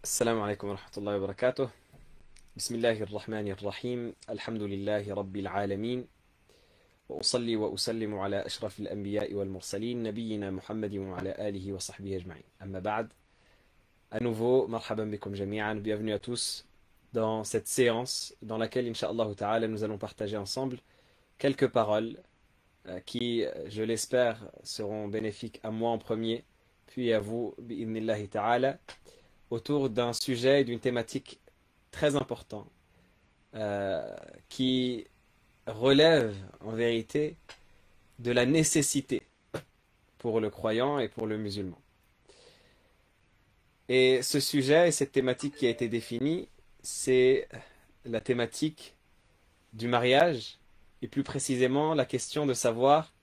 السلام عليكم ورحمة الله وبركاته. بسم الله الرحمن الرحيم. الحمد لله رب العالمين، وأصلي وأسلم على أشرف الأنبياء والمرسلين نبينا محمد وعلى آله وصحبه أجمعين. أما بعد, à nouveau, marhaban bikum jami'an, bienvenue à tous dans cette séance dans laquelle, incha'Allah ta'ala, nous allons partager ensemble quelques paroles qui, je l'espère, seront bénéfiques à moi en premier, puis à vous, bi'idhnillahi ta'ala, autour d'un sujet et d'une thématique très important qui relève en vérité de la nécessité pour le croyant et pour le musulman. Et ce sujet et cette thématique qui a été définie, c'est la thématique du mariage et plus précisément la question de savoir: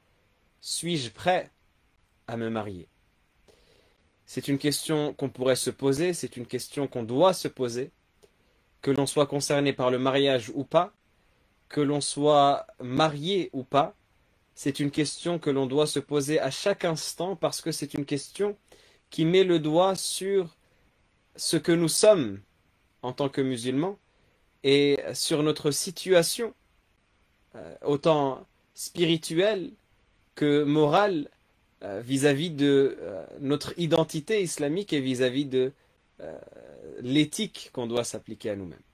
suis-je prêt à me marier? C'est une question qu'on pourrait se poser, c'est une question qu'on doit se poser, que l'on soit concerné par le mariage ou pas, que l'on soit marié ou pas, c'est une question que l'on doit se poser à chaque instant parce que c'est une question qui met le doigt sur ce que nous sommes en tant que musulmans et sur notre situation, autant spirituelle que morale, vis-à-vis de notre identité islamique et vis-à-vis de l'éthique qu'on doit s'appliquer à nous-mêmes.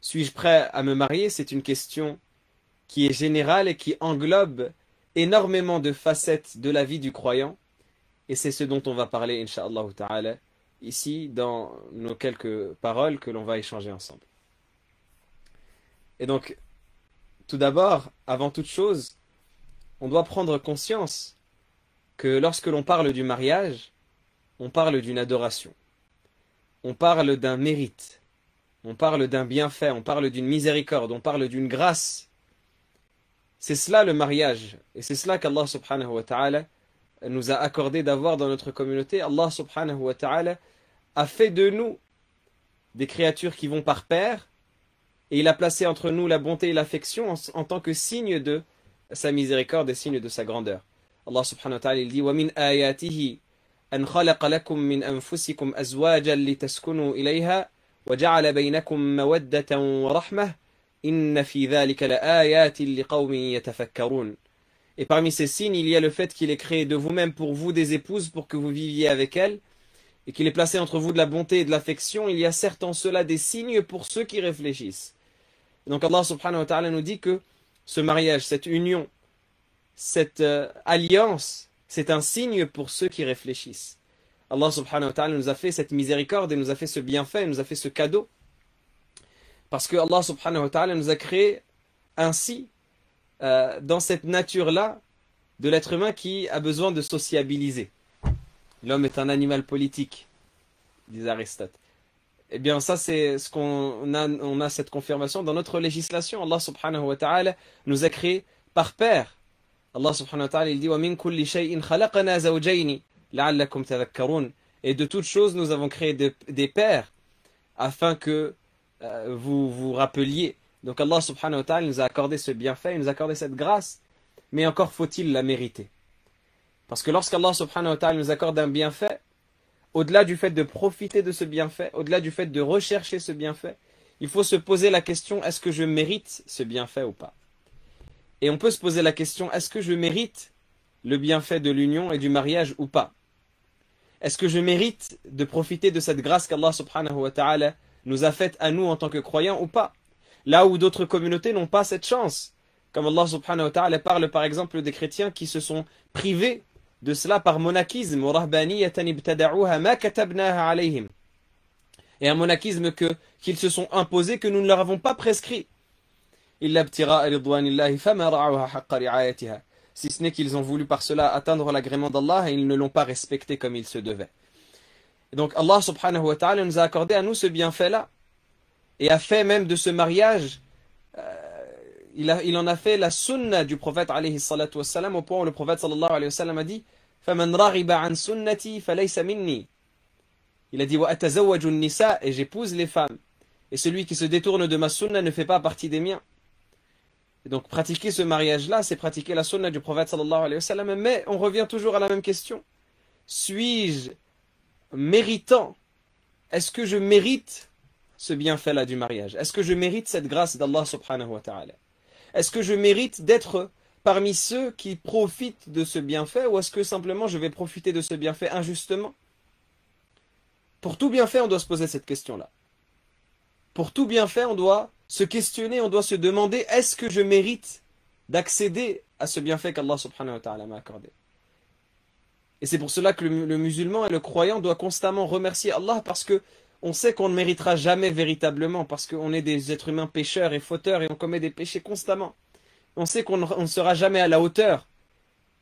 Suis-je prêt à me marier? C'est une question qui est générale et qui englobe énormément de facettes de la vie du croyant, et c'est ce dont on va parler, incha'Allah ta'ala, ici dans nos quelques paroles que l'on va échanger ensemble. Et donc, tout d'abord, avant toute chose, on doit prendre conscience que lorsque l'on parle du mariage, on parle d'une adoration, on parle d'un mérite, on parle d'un bienfait, on parle d'une miséricorde, on parle d'une grâce. C'est cela le mariage, et c'est cela qu'Allah subhanahu wa ta'ala nous a accordé d'avoir dans notre communauté. Allah subhanahu wa ta'ala a fait de nous des créatures qui vont par pair, et il a placé entre nous la bonté et l'affection en tant que signe de sa miséricorde et signe de sa grandeur. Allah subhanahu wa ta'ala il dit: وَمِنْ آيَاتِهِ أَنْ خَلَقَ لَكُم مِّنْ أَنفُسِكُمْ أَزْوَاجًا لِتَسْكُنُوا إِلَيْهَا وَجَعَلَ بَيْنَكُم مَّوَدَّةً وَرَحْمَةً إِنَّ فِي ذَلِكَ لَآيَاتٍ لِقَوْمٍ يَتَفَكَّرُونَ. Et parmi ces signes, il y a le fait qu'il ait créé de vous-même pour vous des épouses pour que vous viviez avec elles, et qu'il ait placé entre vous de la bonté et de l'affection. Il y a certes en cela des signes pour ceux qui réfléchissent. Et donc Allah subhanahu wa ta'ala nous dit que ce mariage, cette union, cette alliance, c'est un signe pour ceux qui réfléchissent. Allah subhanahu wa ta'ala nous a fait cette miséricorde et nous a fait ce bienfait, nous a fait ce cadeau. Parce que Allah subhanahu wa ta'ala nous a créé ainsi, dans cette nature-là, de l'être humain qui a besoin de sociabiliser. L'homme est un animal politique, disait Aristote. Eh bien ça c'est ce qu'on a, on a cette confirmation dans notre législation. Allah subhanahu wa ta'ala nous a créé par pair. Allah subhanahu wa ta'ala il dit: وَمِن كُلِّ شَيْءٍ خَلَقْنَا زَوْجَيْنِ لَعَلَّكُمْ تَذَكَّرُونَ. Et de toutes choses nous avons créé des paires afin que vous vous rappeliez. Donc Allah subhanahu wa ta'ala nous a accordé ce bienfait, il nous a accordé cette grâce, mais encore faut-il la mériter. Parce que lorsqu'Allah subhanahu wa ta'ala nous accorde un bienfait, au-delà du fait de profiter de ce bienfait, au-delà du fait de rechercher ce bienfait, il faut se poser la question: est-ce que je mérite ce bienfait ou pas? Et on peut se poser la question: est-ce que je mérite le bienfait de l'union et du mariage ou pas? Est-ce que je mérite de profiter de cette grâce qu'Allah subhanahu wa ta'ala nous a faite à nous en tant que croyants ou pas? Là où d'autres communautés n'ont pas cette chance. Comme Allah subhanahu wa ta'ala parle par exemple des chrétiens qui se sont privés de cela par monachisme. Et un monachisme qu'ils se sont imposés, que nous ne leur avons pas prescrit. Si ce n'est qu'ils ont voulu par cela atteindre l'agrément d'Allah et ils ne l'ont pas respecté comme il se devait. Et donc Allah subhanahu wa ta'ala nous a accordé à nous ce bienfait-là et a fait même de ce mariage, il en a fait la sunna du prophète alayhi salatu wassalam, au point où le prophète sallallahu alayhi wa sallam a dit: فَمَنْ رَغِبَ عَنْ سُنَّتِي فَلَيْسَ مِنِّي. Il a dit: وَأَتَزَوَّجُ النِّسَاء. Et j'épouse les femmes. Et celui qui se détourne de ma sunna ne fait pas partie des miens. Et donc pratiquer ce mariage-là, c'est pratiquer la sunna du prophète sallallahu alayhi wa sallam. Mais on revient toujours à la même question: suis-je méritant est-ce que je mérite ce bienfait-là du mariage? Est-ce que je mérite cette grâce d'Allah subhanahu wa ta'ala? Est-ce que je mérite d'être parmi ceux qui profitent de ce bienfait, ou est-ce que simplement je vais profiter de ce bienfait injustement? Pour tout bienfait, on doit se poser cette question-là. Pour tout bienfait, on doit se questionner, on doit se demander, est-ce que je mérite d'accéder à ce bienfait qu'Allah subhanahu wa ta'ala m'a accordé? Et c'est pour cela que le musulman et le croyant doit constamment remercier Allah, parce que on sait qu'on ne méritera jamais véritablement, parce qu'on est des êtres humains pécheurs et fauteurs et on commet des péchés constamment. On sait qu'on ne sera jamais à la hauteur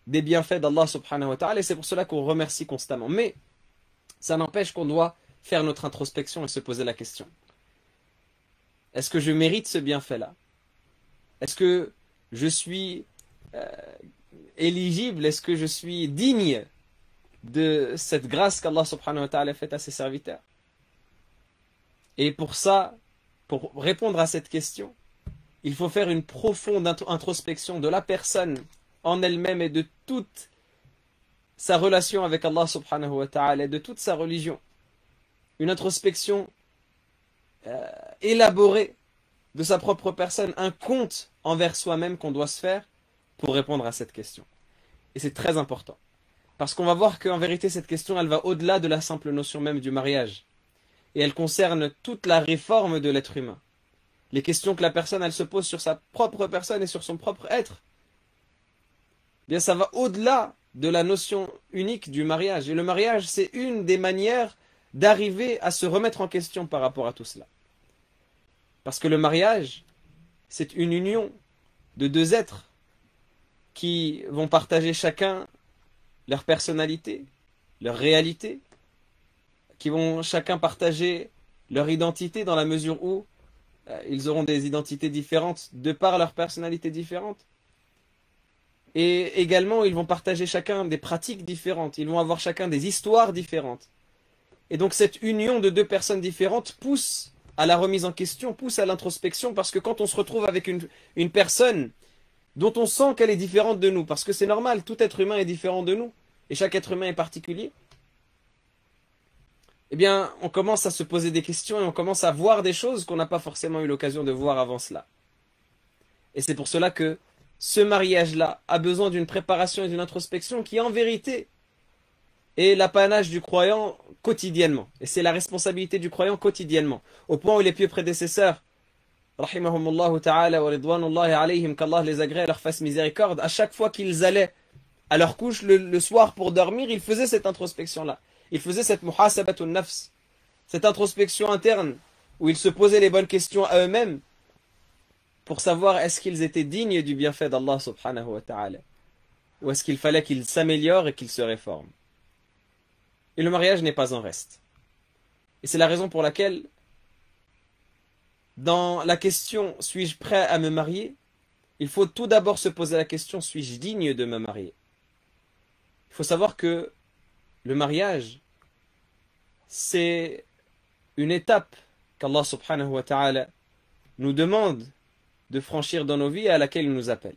des bienfaits d'Allah subhanahu wa ta'ala, et c'est pour cela qu'on remercie constamment. Mais ça n'empêche qu'on doit faire notre introspection et se poser la question. Est-ce que je mérite ce bienfait-là? Est-ce que je suis éligible? Est-ce que je suis digne de cette grâce qu'Allah subhanahu wa ta'ala fait à ses serviteurs? Et pour ça, pour répondre à cette question, il faut faire une profonde introspection de la personne en elle-même et de toute sa relation avec Allah subhanahu wa ta'ala et de toute sa religion. Une introspection élaborée de sa propre personne, un compte envers soi-même qu'on doit se faire pour répondre à cette question. Et c'est très important. Parce qu'on va voir qu'en vérité, cette question, elle va au-delà de la simple notion même du mariage. Et elle concerne toute la réforme de l'être humain. Les questions que la personne, elle se pose sur sa propre personne et sur son propre être. Eh bien, ça va au-delà de la notion unique du mariage. Et le mariage, c'est une des manières d'arriver à se remettre en question par rapport à tout cela. Parce que le mariage, c'est une union de deux êtres qui vont partager chacun leur personnalité, leur réalité, qui vont chacun partager leur identité dans la mesure où ils auront des identités différentes de par leur personnalité différente. Et également, ils vont partager chacun des pratiques différentes, ils vont avoir chacun des histoires différentes. Et donc cette union de deux personnes différentes pousse à la remise en question, pousse à l'introspection, parce que quand on se retrouve avec une personne dont on sent qu'elle est différente de nous, parce que c'est normal, tout être humain est différent de nous, et chaque être humain est particulier, eh bien, on commence à se poser des questions et on commence à voir des choses qu'on n'a pas forcément eu l'occasion de voir avant cela. Et c'est pour cela que ce mariage-là a besoin d'une préparation et d'une introspection qui, en vérité, est l'apanage du croyant quotidiennement. Et c'est la responsabilité du croyant quotidiennement. Au point où les pieux prédécesseurs, rahimahumullahu ta'ala wa ridwanullahi alayhim, qu'Allah les agrée et leur fasse miséricorde, à chaque fois qu'ils allaient à leur couche le soir pour dormir, ils faisaient cette introspection-là. Ils faisaient cette muhasabatun nafs, cette introspection interne, où ils se posaient les bonnes questions à eux-mêmes, pour savoir est-ce qu'ils étaient dignes du bienfait d'Allah subhanahu wa ta'ala, ou est-ce qu'il fallait qu'ils s'améliorent et qu'ils se réforment. Et le mariage n'est pas en reste. Et c'est la raison pour laquelle, dans la question « suis-je prêt à me marier ?», il faut tout d'abord se poser la question « suis-je digne de me marier ?» Il faut savoir que le mariage, c'est une étape qu'Allah subhanahu wa ta'ala nous demande de franchir dans nos vies et à laquelle il nous appelle.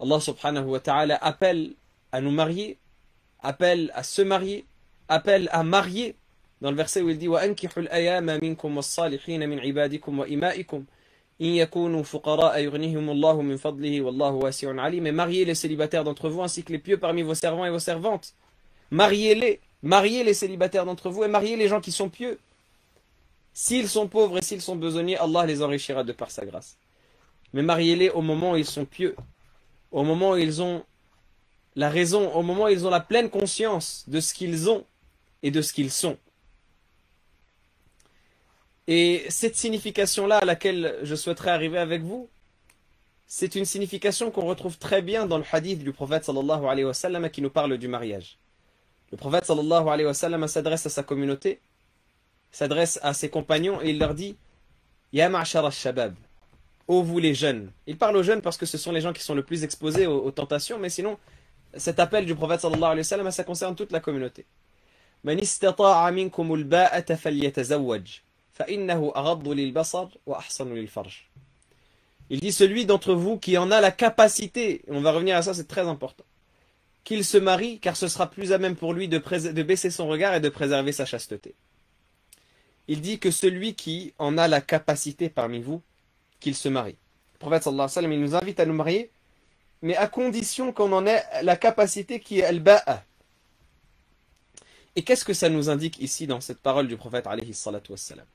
Allah subhanahu wa ta'ala appelle à nous marier, appelle à se marier, appelle à marier, dans le verset où il dit وَأَنْكِحُوا الْأَيَامَ مِنْكُمْ وَالصَّالِحِينَ مِنْ عِبَادِكُمْ وَإِمَائِكُمْ إِنْ يَكُونُوا فُقَرَاءَ يُغْنِهِمُ اللَّهُ مِنْ فَضْلِهِ وَاللَّهُ وَاسِعٌ عَلِيمٌ. Et mariez les célibataires d'entre vous ainsi que les pieux parmi vos servants et vos servantes. Mariez-les, mariez les célibataires d'entre vous et mariez les gens qui sont pieux. S'ils sont pauvres et s'ils sont besognés, Allah les enrichira de par sa grâce. Mais mariez-les au moment où ils sont pieux, au moment où ils ont la raison, au moment où ils ont la pleine conscience de ce qu'ils ont et de ce qu'ils sont. Et cette signification-là à laquelle je souhaiterais arriver avec vous, c'est une signification qu'on retrouve très bien dans le hadith du prophète sallallahu alayhi wa sallam qui nous parle du mariage. Le prophète sallallahu alayhi wa sallam s'adresse à sa communauté, s'adresse à ses compagnons et il leur dit « Ya ma'shar al-shabab » ô vous les jeunes. Il parle aux jeunes parce que ce sont les gens qui sont le plus exposés aux tentations, mais sinon, cet appel du prophète sallallahu alayhi wa sallam, ça concerne toute la communauté. « Man istata'a minkum al-ba'ata falyatazawwaj, fa innahu aghaddu lil-basar wa ahsanu lil-farj. » Il dit celui d'entre vous qui en a la capacité, on va revenir à ça, c'est très important, qu'il se marie car ce sera plus à même pour lui de baisser son regard et de préserver sa chasteté. il dit que celui qui en a la capacité parmi vous, qu'il se marie. Le prophète sallallahu alayhi wa sallam, il nous invite à nous marier, mais à condition qu'on en ait la capacité qui est al-ba'a. Et qu'est-ce que ça nous indique ici dans cette parole du prophète alayhi salatu wassalam?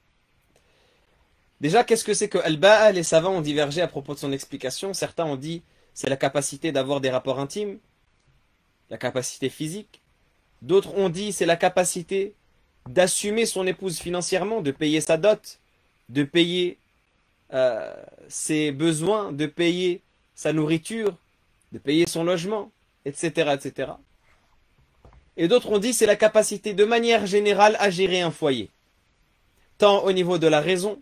Déjà, qu'est-ce que c'est que al-ba'a? Les savants ont divergé à propos de son explication. Certains ont dit c'est la capacité d'avoir des rapports intimes, la capacité physique. D'autres ont dit c'est la capacité d'assumer son épouse financièrement, de payer sa dot, de payer ses besoins, de payer sa nourriture, de payer son logement, etc., etc. Et d'autres ont dit c'est la capacité de manière générale à gérer un foyer, tant au niveau de la raison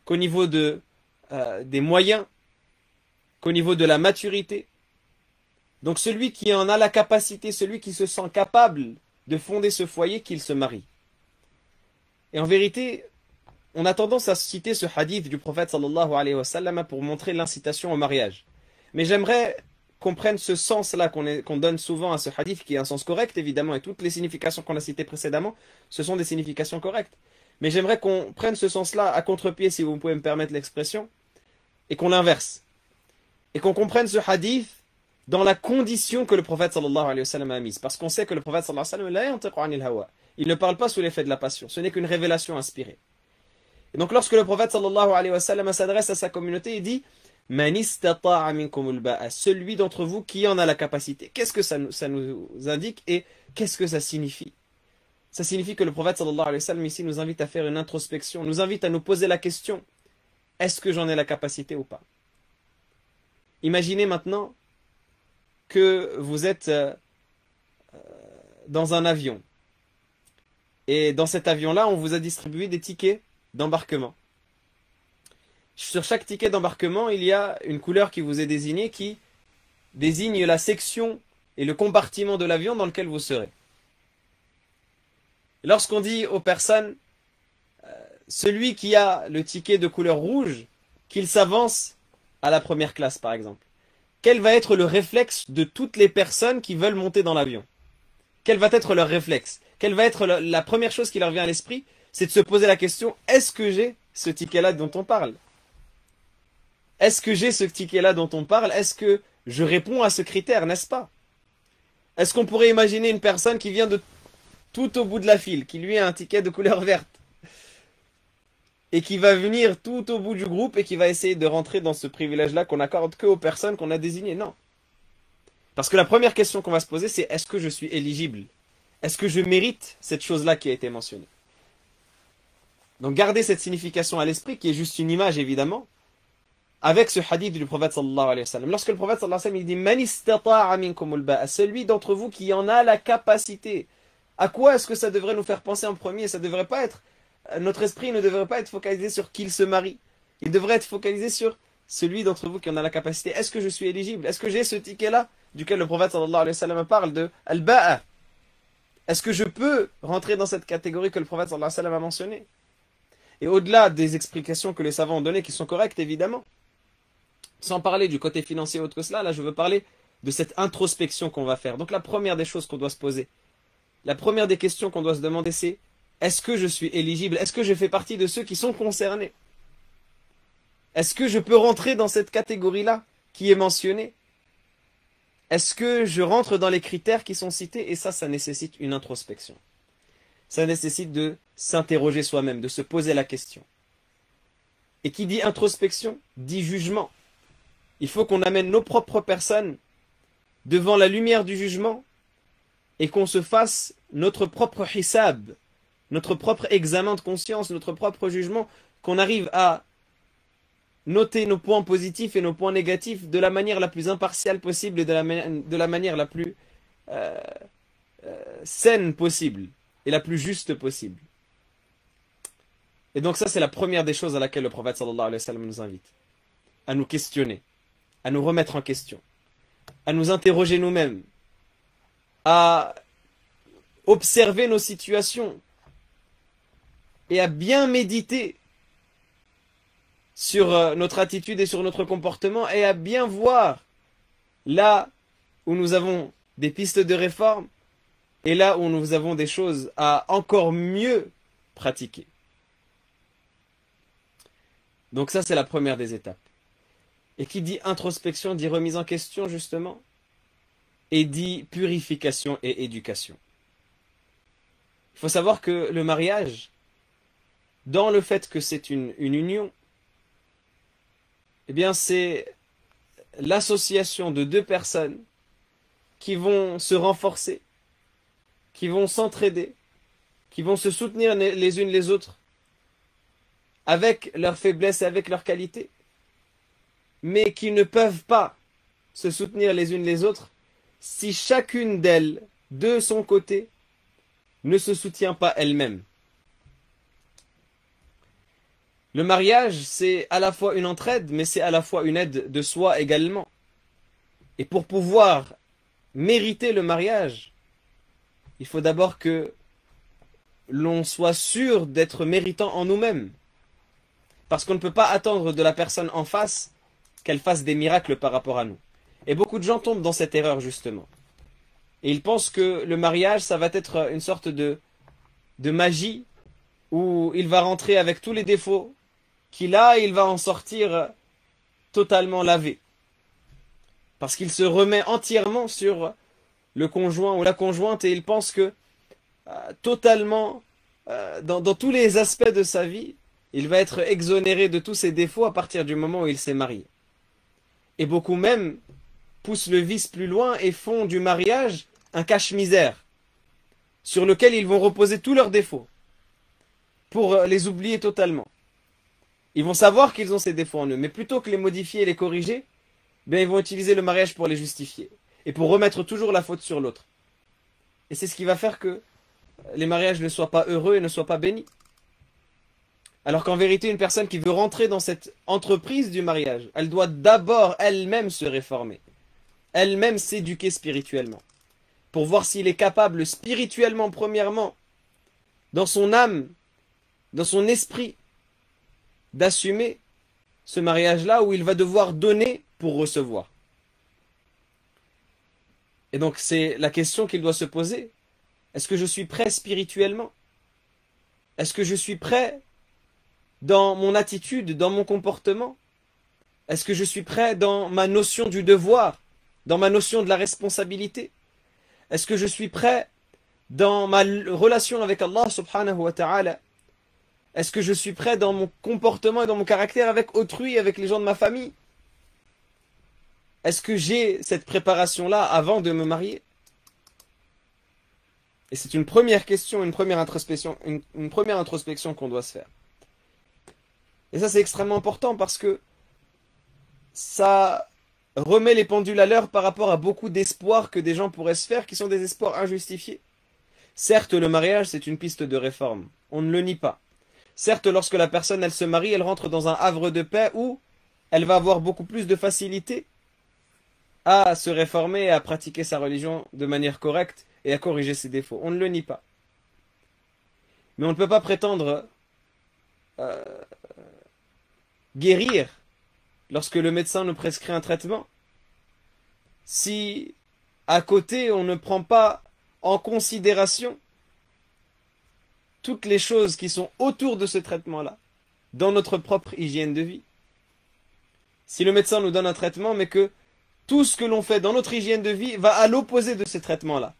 qu'au niveau des moyens, qu'au niveau de la maturité. Donc celui qui en a la capacité, celui qui se sent capable de fonder ce foyer, qu'il se marie. Et en vérité, on a tendance à citer ce hadith du prophète sallallahu alayhi wa sallam pour montrer l'incitation au mariage. Mais j'aimerais qu'on prenne ce sens-là qu'on donne souvent à ce hadith, qui est un sens correct évidemment, et toutes les significations qu'on a citées précédemment, ce sont des significations correctes. Mais j'aimerais qu'on prenne ce sens-là à contre-pied, si vous pouvez me permettre l'expression, et qu'on l'inverse. Et qu'on comprenne ce hadith dans la condition que le prophète sallallahu alayhi wa sallam a mise. Parce qu'on sait que le prophète sallallahu alayhi wa sallam, la yantiqu anil hawa. Il ne parle pas sous l'effet de la passion. Ce n'est qu'une révélation inspirée. Et donc lorsque le prophète sallallahu alayhi wa sallam s'adresse à sa communauté, il dit Man istata'a minkumul ba'a, celui d'entre vous qui en a la capacité. Qu'est-ce que ça nous indique et qu'est-ce que ça signifie? Ça signifie que le prophète sallallahu alayhi wa sallam ici nous invite à faire une introspection, nous invite à nous poser la question, est-ce que j'en ai la capacité ou pas? Imaginez maintenant que vous êtes dans un avion. Et dans cet avion-là, on vous a distribué des tickets d'embarquement. Sur chaque ticket d'embarquement, il y a une couleur qui vous est désignée qui désigne la section et le compartiment de l'avion dans lequel vous serez. Lorsqu'on dit aux personnes, celui qui a le ticket de couleur rouge, qu'il s'avance à la première classe par exemple, quel va être le réflexe de toutes les personnes qui veulent monter dans l'avion? Quel va être leur réflexe? Quelle va être la première chose qui leur vient à l'esprit? C'est de se poser la question, est-ce que j'ai ce ticket-là dont on parle? Est-ce que j'ai ce ticket-là dont on parle? Est-ce que je réponds à ce critère, n'est-ce pas? Est-ce qu'on pourrait imaginer une personne qui vient de tout au bout de la file, qui lui a un ticket de couleur verte, et qui va venir tout au bout du groupe et qui va essayer de rentrer dans ce privilège-là qu'on accorde que aux personnes qu'on a désignées? Non. Parce que la première question qu'on va se poser, c'est est-ce que je suis éligible? Est-ce que je mérite cette chose-là qui a été mentionnée? Donc gardez cette signification à l'esprit, qui est juste une image évidemment, avec ce hadith du prophète sallallahu alayhi wa sallam. Lorsque le prophète sallallahu alayhi wa sallam il dit Man istata'a minkumul ba'a, celui d'entre vous qui en a la capacité. À quoi est-ce que ça devrait nous faire penser en premier? Ça devrait pas être, notre esprit ne devrait pas être focalisé sur qui il se marie. Il devrait être focalisé sur celui d'entre vous qui en a la capacité. Est-ce que je suis éligible? Est-ce que j'ai ce ticket-là duquel le prophète sallallahu alayhi wa sallam parle de al-ba'a? Est-ce que je peux rentrer dans cette catégorie que le prophète sallallahu alayhi wa sallam a mentionnée? Et au-delà des explications que les savants ont données, qui sont correctes évidemment, sans parler du côté financier autre que cela, là je veux parler de cette introspection qu'on va faire. Donc la première des choses qu'on doit se poser, la première des questions qu'on doit se demander, c'est est-ce que je suis éligible? Est-ce que je fais partie de ceux qui sont concernés? Est-ce que je peux rentrer dans cette catégorie-là qui est mentionnée? Est-ce que je rentre dans les critères qui sont cités? Et ça nécessite une introspection. Ça nécessite de s'interroger soi-même, de se poser la question. Et qui dit introspection, dit jugement. Il faut qu'on amène nos propres personnes devant la lumière du jugement et qu'on se fasse notre propre hisab, notre propre examen de conscience, notre propre jugement, qu'on arrive à noter nos points positifs et nos points négatifs de la manière la plus impartiale possible et de la manière la plus saine possible et la plus juste possible. Et donc ça, c'est la première des choses à laquelle le prophète sallallahu alayhi wa sallam nous invite. À nous questionner, à nous remettre en question, à nous interroger nous-mêmes, à observer nos situations et à bien méditer sur notre attitude et sur notre comportement et à bien voir là où nous avons des pistes de réforme et là où nous avons des choses à encore mieux pratiquer. Donc ça, c'est la première des étapes. Et qui dit introspection, dit remise en question, justement, et dit purification et éducation. Il faut savoir que le mariage, dans le fait que c'est une union, eh bien c'est l'association de deux personnes qui vont se renforcer, qui vont s'entraider, qui vont se soutenir les unes les autres, avec leurs faiblesses et avec leurs qualités, mais qui ne peuvent pas se soutenir les unes les autres si chacune d'elles, de son côté, ne se soutient pas elle-même. Le mariage, c'est à la fois une entraide, mais c'est à la fois une aide de soi également. Et pour pouvoir mériter le mariage, il faut d'abord que l'on soit sûr d'être méritant en nous-mêmes. Parce qu'on ne peut pas attendre de la personne en face qu'elle fasse des miracles par rapport à nous. Et beaucoup de gens tombent dans cette erreur, justement. Et ils pensent que le mariage, ça va être une sorte de magie où il va rentrer avec tous les défauts qu'il a et il va en sortir totalement lavé. Parce qu'il se remet entièrement sur le conjoint ou la conjointe et il pense que totalement, dans tous les aspects de sa vie, il va être exonéré de tous ses défauts à partir du moment où il s'est marié. Et beaucoup même poussent le vice plus loin et font du mariage un cache-misère sur lequel ils vont reposer tous leurs défauts pour les oublier totalement. Ils vont savoir qu'ils ont ces défauts en eux, mais plutôt que les modifier et les corriger, bien ils vont utiliser le mariage pour les justifier et pour remettre toujours la faute sur l'autre. Et c'est ce qui va faire que les mariages ne soient pas heureux et ne soient pas bénis. Alors qu'en vérité, une personne qui veut rentrer dans cette entreprise du mariage, elle doit d'abord elle-même se réformer, elle-même s'éduquer spirituellement, pour voir s'il est capable spirituellement, premièrement, dans son âme, dans son esprit, d'assumer ce mariage-là où il va devoir donner pour recevoir. Et donc c'est la question qu'il doit se poser. Est-ce que je suis prêt spirituellement? Est-ce que je suis prêt dans mon attitude, dans mon comportement? Est-ce que je suis prêt dans ma notion du devoir, dans ma notion de la responsabilité? Est-ce que je suis prêt dans ma relation avec Allah subhanahu wa ta'ala? Est-ce que je suis prêt dans mon comportement et dans mon caractère avec autrui, avec les gens de ma famille? Est-ce que j'ai cette préparation-là avant de me marier? Et c'est une première question, une première introspection qu'on doit se faire. Et ça, c'est extrêmement important parce que ça remet les pendules à l'heure par rapport à beaucoup d'espoirs que des gens pourraient se faire, qui sont des espoirs injustifiés. Certes, le mariage, c'est une piste de réforme. On ne le nie pas. Certes, lorsque la personne, elle se marie, elle rentre dans un havre de paix où elle va avoir beaucoup plus de facilité à se réformer et à pratiquer sa religion de manière correcte et à corriger ses défauts. On ne le nie pas. Mais on ne peut pas prétendre guérir lorsque le médecin nous prescrit un traitement si à côté on ne prend pas en considération toutes les choses qui sont autour de ce traitement-là dans notre propre hygiène de vie. Si le médecin nous donne un traitement mais que tout ce que l'on fait dans notre hygiène de vie va à l'opposé de ce traitement-là,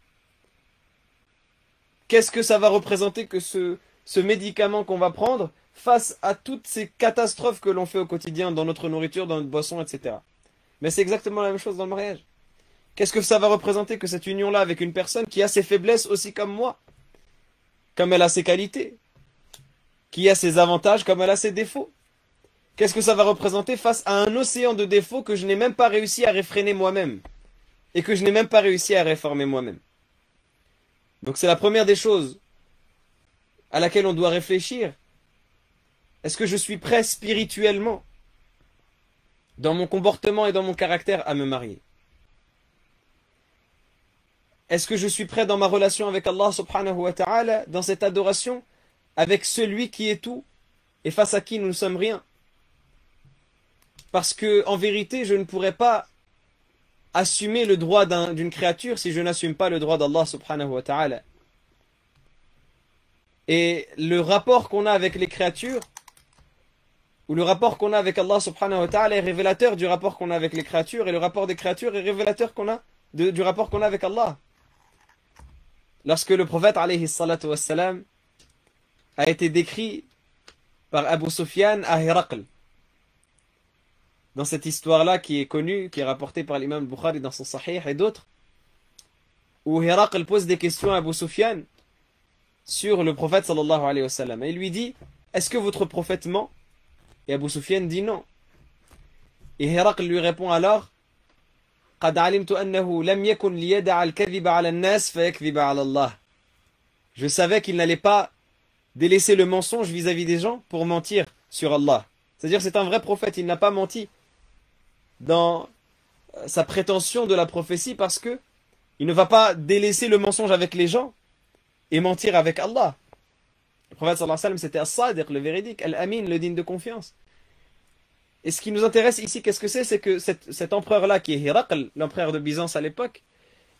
qu'est-ce que ça va représenter que ce médicament qu'on va prendre face à toutes ces catastrophes que l'on fait au quotidien dans notre nourriture, dans notre boisson, etc. Mais c'est exactement la même chose dans le mariage. Qu'est-ce que ça va représenter que cette union-là avec une personne qui a ses faiblesses aussi comme moi, comme elle a ses qualités, qui a ses avantages comme elle a ses défauts? Qu'est-ce que ça va représenter face à un océan de défauts que je n'ai même pas réussi à réfréner moi-même et que je n'ai même pas réussi à réformer moi-même? Donc c'est la première des choses à laquelle on doit réfléchir. Est-ce que je suis prêt spirituellement, dans mon comportement et dans mon caractère, à me marier? Est-ce que je suis prêt dans ma relation avec Allah subhanahu wa ta'ala, dans cette adoration, avec celui qui est tout et face à qui nous ne sommes rien? Parce que, en vérité, je ne pourrais pas assumer le droit d'une créature si je n'assume pas le droit d'Allah subhanahu wa ta'ala. Et le rapport qu'on a avec les créatures où le rapport qu'on a avec Allah subhanahu wa ta'ala est révélateur du rapport qu'on a avec les créatures, et le rapport des créatures est révélateur du rapport qu'on a avec Allah. Lorsque le prophète alayhi salatu wassalam a été décrit par Abu Sufyan à Héraql, dans cette histoire-là qui est connue, qui est rapportée par l'imam Bukhari dans son Sahih et d'autres, où Héraql pose des questions à Abu Sufyan sur le prophète sallallahu alayhi wa sallam. Et il lui dit, est-ce que votre prophète ment? Et Abu Sufyan dit non. Et Héraql lui répond alors, قد علمت أنه لم يكن ليدع الكذب على الناس فيكذب على الله. Je savais qu'il n'allait pas délaisser le mensonge vis-à-vis des gens pour mentir sur Allah. C'est-à-dire c'est un vrai prophète, il n'a pas menti dans sa prétention de la prophétie parce que il ne va pas délaisser le mensonge avec les gens et mentir avec Allah. Le prophète sallallahu alayhi wa sallam c'était as-sadiq, le véridique, al-amin, le digne de confiance. Et ce qui nous intéresse ici, qu'est-ce que c'est? C'est que cet empereur-là, qui est Héraql, l'empereur de Byzance à l'époque,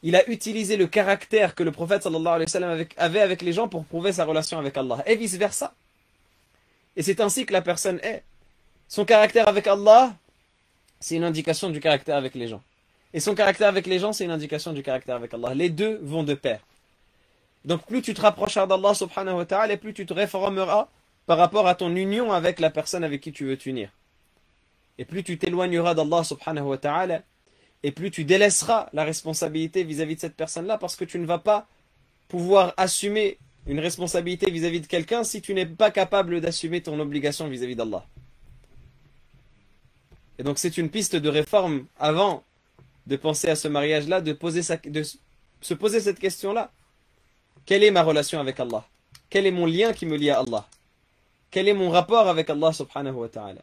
il a utilisé le caractère que le prophète sallallahu alayhi wa sallam avait avec les gens pour prouver sa relation avec Allah, et vice-versa. Et c'est ainsi que la personne est. Son caractère avec Allah, c'est une indication du caractère avec les gens. Et son caractère avec les gens, c'est une indication du caractère avec Allah. Les deux vont de pair. Donc plus tu te rapprocheras d'Allah subhanahu wa ta'ala, et plus tu te réformeras par rapport à ton union avec la personne avec qui tu veux t'unir. Et plus tu t'éloigneras d'Allah subhanahu wa ta'ala, et plus tu délaisseras la responsabilité vis-à-vis de cette personne-là, parce que tu ne vas pas pouvoir assumer une responsabilité vis-à-vis de quelqu'un si tu n'es pas capable d'assumer ton obligation vis-à-vis d'Allah. Et donc c'est une piste de réforme avant de penser à ce mariage-là, de se poser cette question-là. Quelle est ma relation avec Allah? Quel est mon lien qui me lie à Allah? Quel est mon rapport avec Allah subhanahu wa ta'ala?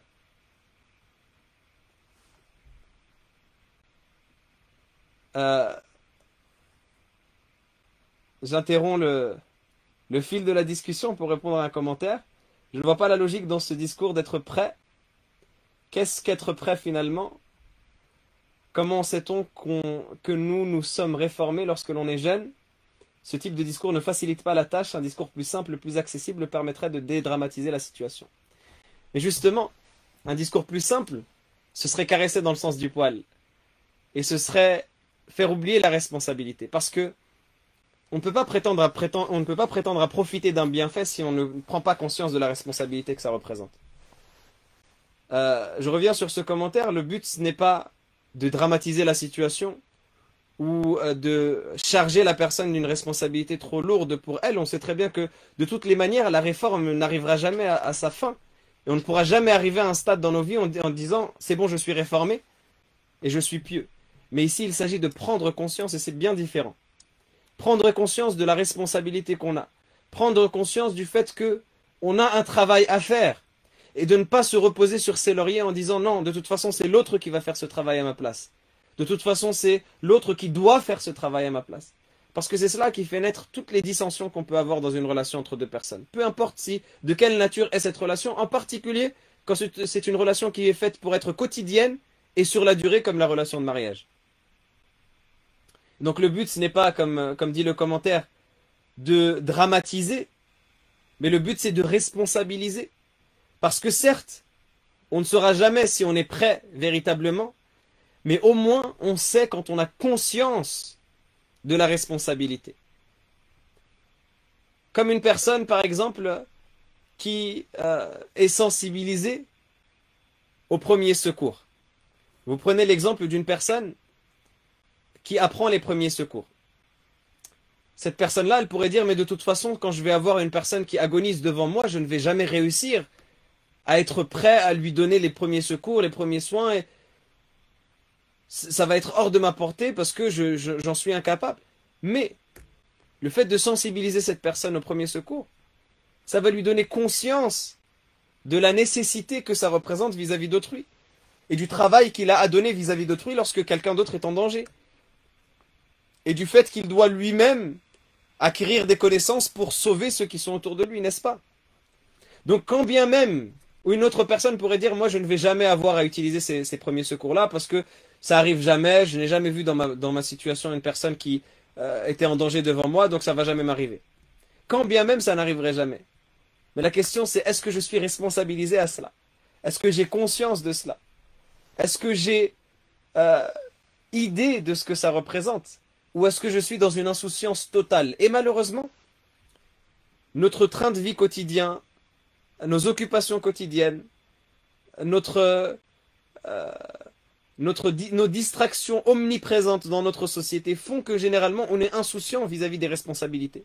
J'interromps le fil de la discussion pour répondre à un commentaire. Je ne vois pas la logique dans ce discours d'être prêt. Qu'est-ce qu'être prêt finalement? Comment sait-on que nous sommes réformés lorsque l'on est jeune? Ce type de discours ne facilite pas la tâche. Un discours plus simple, plus accessible permettrait de dédramatiser la situation. Mais justement, un discours plus simple, ce serait caresser dans le sens du poil. Et ce serait faire oublier la responsabilité. Parce que on ne peut pas prétendre à profiter d'un bienfait si on ne prend pas conscience de la responsabilité que ça représente. Je reviens sur ce commentaire. Le but, ce n'est pas de dramatiser la situation ou de charger la personne d'une responsabilité trop lourde pour elle. On sait très bien que de toutes les manières, la réforme n'arrivera jamais à sa fin. Et on ne pourra jamais arriver à un stade dans nos vies en disant « c'est bon, je suis réformé et je suis pieux ». Mais ici, il s'agit de prendre conscience, et c'est bien différent. Prendre conscience de la responsabilité qu'on a. Prendre conscience du fait qu'on a un travail à faire. Et de ne pas se reposer sur ses lauriers en disant « non, de toute façon, c'est l'autre qui va faire ce travail à ma place. De toute façon, c'est l'autre qui doit faire ce travail à ma place. » Parce que c'est cela qui fait naître toutes les dissensions qu'on peut avoir dans une relation entre deux personnes. Peu importe de quelle nature est cette relation, en particulier quand c'est une relation qui est faite pour être quotidienne et sur la durée comme la relation de mariage. Donc le but, ce n'est pas, comme dit le commentaire, de dramatiser, mais le but, c'est de responsabiliser. Parce que certes, on ne saura jamais si on est prêt véritablement, mais au moins, on sait quand on a conscience de la responsabilité. Comme une personne, par exemple, qui est sensibilisée au premier secours. Vous prenez l'exemple d'une personne qui apprend les premiers secours. Cette personne-là, elle pourrait dire, mais de toute façon, quand je vais avoir une personne qui agonise devant moi, je ne vais jamais réussir à être prêt à lui donner les premiers secours, les premiers soins, et ça va être hors de ma portée parce que j'en suis incapable. Mais le fait de sensibiliser cette personne au premier secours, ça va lui donner conscience de la nécessité que ça représente vis-à-vis d'autrui et du travail qu'il a à donner vis-à-vis d'autrui lorsque quelqu'un d'autre est en danger. Et du fait qu'il doit lui-même acquérir des connaissances pour sauver ceux qui sont autour de lui, n'est-ce pas? Donc quand bien même, ou une autre personne pourrait dire, moi je ne vais jamais avoir à utiliser ces premiers secours-là parce que ça arrive jamais, je n'ai jamais vu dans ma situation une personne qui était en danger devant moi, donc ça ne va jamais m'arriver. Quand bien même ça n'arriverait jamais. Mais la question c'est, est-ce que je suis responsabilisé à cela? Est-ce que j'ai conscience de cela? Est-ce que j'ai euh, idée de ce que ça représente? Ou est-ce que je suis dans une insouciance totale? Et malheureusement, notre train de vie quotidien, nos occupations quotidiennes, notre, euh, nos distractions omniprésentes dans notre société font que généralement on est insouciant vis-à-vis des responsabilités.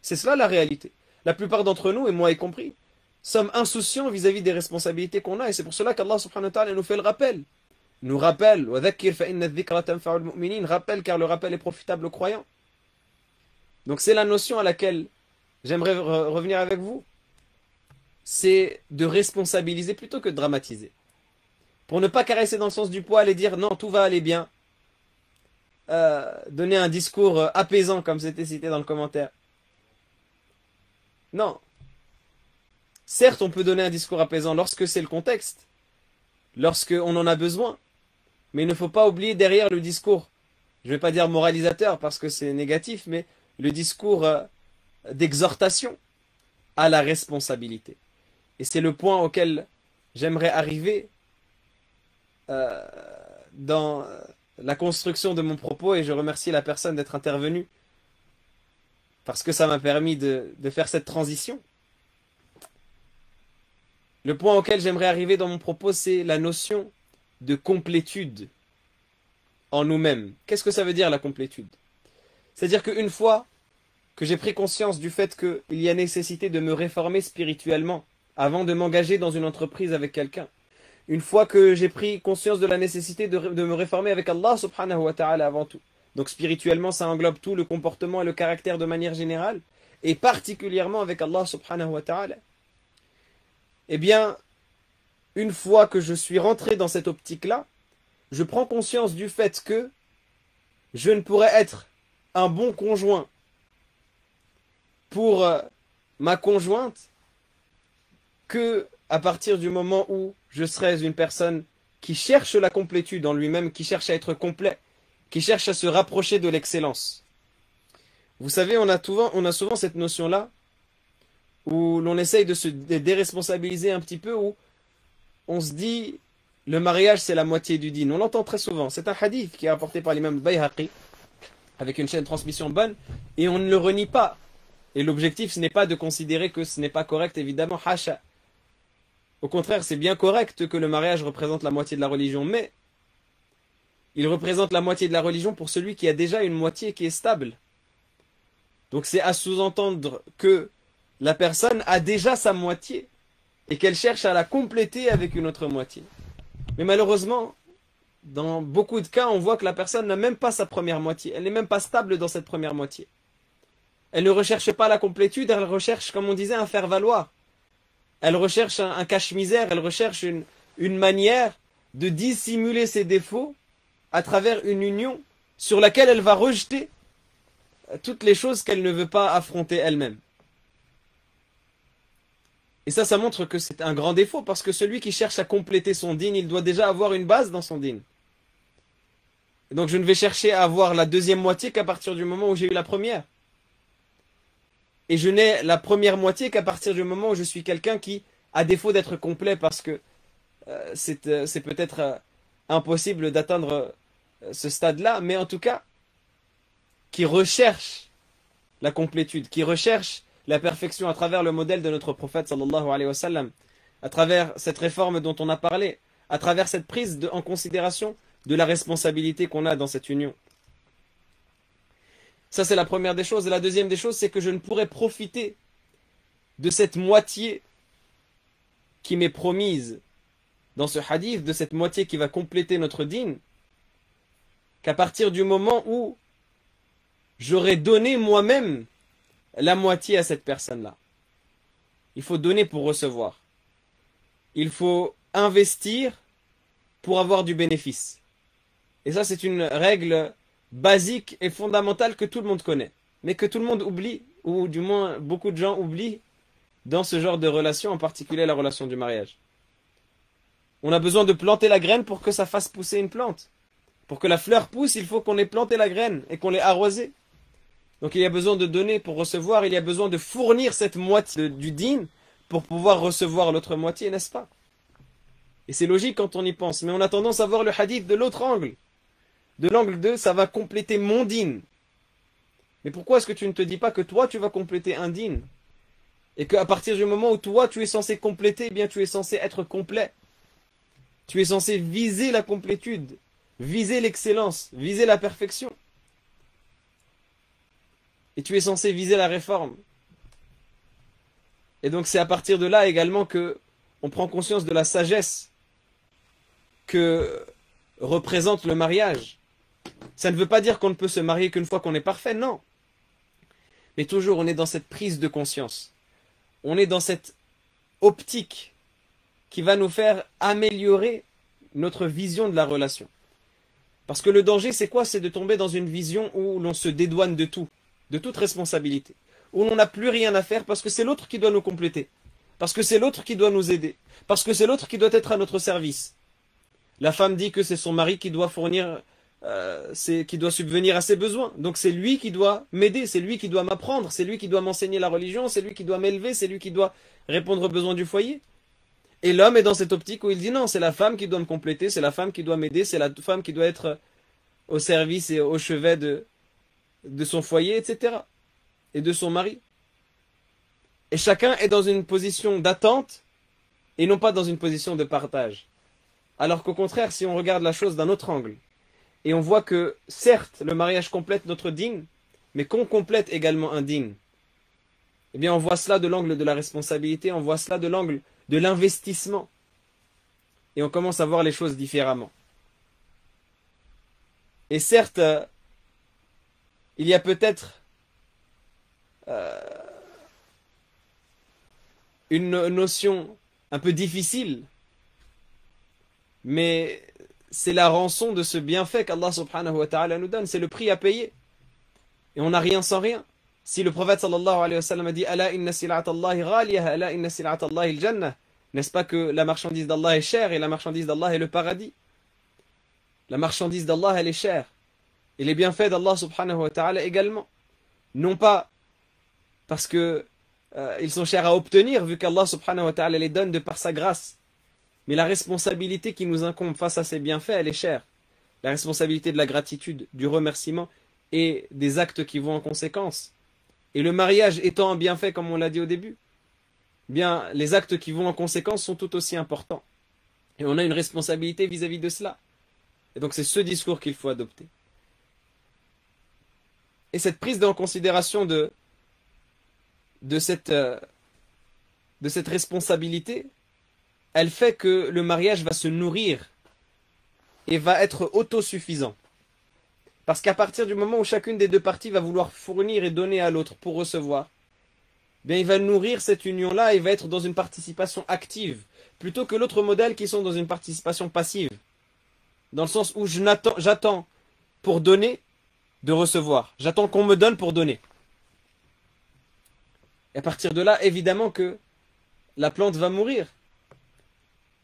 C'est cela la réalité. La plupart d'entre nous, et moi y compris, sommes insouciants vis-à-vis des responsabilités qu'on a, et c'est pour cela qu'Allah subhanahu wa ta'ala nous fait le rappel. Nous rappelle, rappelle car le rappel est profitable aux croyants. Donc c'est la notion à laquelle j'aimerais revenir avec vous. C'est de responsabiliser plutôt que de dramatiser. Pour ne pas caresser dans le sens du poil et dire non, tout va aller bien. Donner un discours apaisant comme c'était cité dans le commentaire. Non. Certes, on peut donner un discours apaisant lorsque c'est le contexte, lorsqu'on en a besoin. Mais il ne faut pas oublier derrière le discours, je ne vais pas dire moralisateur parce que c'est négatif, mais le discours d'exhortation à la responsabilité. Et c'est le point auquel j'aimerais arriver dans la construction de mon propos, et je remercie la personne d'être intervenue parce que ça m'a permis de faire cette transition. Le point auquel j'aimerais arriver dans mon propos, c'est la notion de complétude en nous-mêmes. Qu'est-ce que ça veut dire la complétude? C'est-à-dire qu'une fois que j'ai pris conscience du fait qu'il y a nécessité de me réformer spirituellement avant de m'engager dans une entreprise avec quelqu'un, une fois que j'ai pris conscience de la nécessité de me réformer avec Allah subhanahu wa ta'ala avant tout, donc spirituellement ça englobe tout le comportement et le caractère de manière générale, et particulièrement avec Allah subhanahu wa ta'ala, eh bien, une fois que je suis rentré dans cette optique-là, je prends conscience du fait que je ne pourrais être un bon conjoint pour ma conjointe que à partir du moment où je serais une personne qui cherche la complétude en lui-même, qui cherche à être complet, qui cherche à se rapprocher de l'excellence. Vous savez, on a souvent cette notion-là où l'on essaye de se déresponsabiliser un petit peu, où on se dit le mariage c'est la moitié du dîn. On l'entend très souvent. C'est un hadith qui est rapporté par l'imam Bayhaqi avec une chaîne de transmission bonne, et on ne le renie pas. Et l'objectif ce n'est pas de considérer que ce n'est pas correct, évidemment, hasha. Au contraire, c'est bien correct que le mariage représente la moitié de la religion, mais il représente la moitié de la religion pour celui qui a déjà une moitié qui est stable. Donc c'est à sous-entendre que la personne a déjà sa moitié et qu'elle cherche à la compléter avec une autre moitié. Mais malheureusement, dans beaucoup de cas, on voit que la personne n'a même pas sa première moitié. Elle n'est même pas stable dans cette première moitié. Elle ne recherche pas la complétude, elle recherche, comme on disait, un faire-valoir. Elle recherche un cache-misère, elle recherche une manière de dissimuler ses défauts à travers une union sur laquelle elle va rejeter toutes les choses qu'elle ne veut pas affronter elle-même. Et ça montre que c'est un grand défaut, parce que celui qui cherche à compléter son dîn, il doit déjà avoir une base dans son dîn. Donc je ne vais chercher à avoir la deuxième moitié qu'à partir du moment où j'ai eu la première. Et je n'ai la première moitié qu'à partir du moment où je suis quelqu'un qui, à défaut d'être complet, parce que c'est peut-être impossible d'atteindre ce stade-là, mais en tout cas, qui recherche la complétude, qui recherche la perfection à travers le modèle de notre prophète sallallahu alayhi wa sallam, à travers cette réforme dont on a parlé, à travers cette prise en considération de la responsabilité qu'on a dans cette union. Ça, c'est la première des choses. Et la deuxième des choses, c'est que je ne pourrais profiter de cette moitié qui m'est promise dans ce hadith, de cette moitié qui va compléter notre dîn, qu'à partir du moment où j'aurais donné moi-même la moitié à cette personne-là. Il faut donner pour recevoir. Il faut investir pour avoir du bénéfice. Et ça, c'est une règle basique et fondamentale que tout le monde connaît, mais que tout le monde oublie, ou du moins beaucoup de gens oublient dans ce genre de relation, en particulier la relation du mariage. On a besoin de planter la graine pour que ça fasse pousser une plante. Pour que la fleur pousse, il faut qu'on ait planté la graine et qu'on l'ait arrosée. Donc il y a besoin de donner pour recevoir, il y a besoin de fournir cette moitié du dîn pour pouvoir recevoir l'autre moitié, n'est-ce pas? Et c'est logique quand on y pense, mais on a tendance à voir le hadith de l'autre angle. De l'angle de ça va compléter mon dîn. Mais pourquoi est-ce que tu ne te dis pas que toi tu vas compléter un dîn? Et qu'à partir du moment où toi tu es censé compléter, eh bien tu es censé être complet. Tu es censé viser la complétude, viser l'excellence, viser la perfection. Et tu es censé viser la réforme. Et donc c'est à partir de là également que on prend conscience de la sagesse que représente le mariage. Ça ne veut pas dire qu'on ne peut se marier qu'une fois qu'on est parfait, non. Mais toujours on est dans cette prise de conscience. On est dans cette optique qui va nous faire améliorer notre vision de la relation. Parce que le danger, c'est quoi? C'est de tomber dans une vision où l'on se dédouane de tout, de toute responsabilité, où l'on n'a plus rien à faire parce que c'est l'autre qui doit nous compléter, parce que c'est l'autre qui doit nous aider, parce que c'est l'autre qui doit être à notre service. La femme dit que c'est son mari qui doit fournir, qui doit subvenir à ses besoins. Donc c'est lui qui doit m'aider, c'est lui qui doit m'apprendre, c'est lui qui doit m'enseigner la religion, c'est lui qui doit m'élever, c'est lui qui doit répondre aux besoins du foyer. Et l'homme est dans cette optique où il dit non, c'est la femme qui doit me compléter, c'est la femme qui doit m'aider, c'est la femme qui doit être au service et au chevet de son foyer, etc. Et de son mari. Et chacun est dans une position d'attente et non pas dans une position de partage. Alors qu'au contraire, si on regarde la chose d'un autre angle, et on voit que certes, le mariage complète notre dîn, mais qu'on complète également un dîn, eh bien on voit cela de l'angle de la responsabilité, on voit cela de l'angle de l'investissement. Et on commence à voir les choses différemment. Et certes, il y a peut-être une notion un peu difficile, mais c'est la rançon de ce bienfait qu'Allah subhanahu wa ta'ala nous donne, c'est le prix à payer. Et on n'a rien sans rien. Si le prophète sallallahu alayhi wa sallam a dit Ala inna sil'atallahi ghaliyah, ala inna sil'atallahi al-jannah, n'est-ce pas que la marchandise d'Allah est chère et la marchandise d'Allah est le paradis? La marchandise d'Allah elle est chère. Et les bienfaits d'Allah subhanahu wa ta'ala également. Non pas parce que ils sont chers à obtenir, vu qu'Allah subhanahu wa ta'ala les donne de par sa grâce. Mais la responsabilité qui nous incombe face à ces bienfaits, elle est chère. La responsabilité de la gratitude, du remerciement et des actes qui vont en conséquence. Et le mariage étant un bienfait, comme on l'a dit au début, bien, les actes qui vont en conséquence sont tout aussi importants. Et on a une responsabilité vis-à-vis de cela. Et donc c'est ce discours qu'il faut adopter. Et cette prise en considération de cette responsabilité, elle fait que le mariage va se nourrir et va être autosuffisant. Parce qu'à partir du moment où chacune des deux parties va vouloir fournir et donner à l'autre pour recevoir, bien il va nourrir cette union-là et va être dans une participation active, plutôt que l'autre modèle qui sont dans une participation passive. Dans le sens où j'attends pour donner, de recevoir. J'attends qu'on me donne pour donner. Et à partir de là, évidemment que la plante va mourir.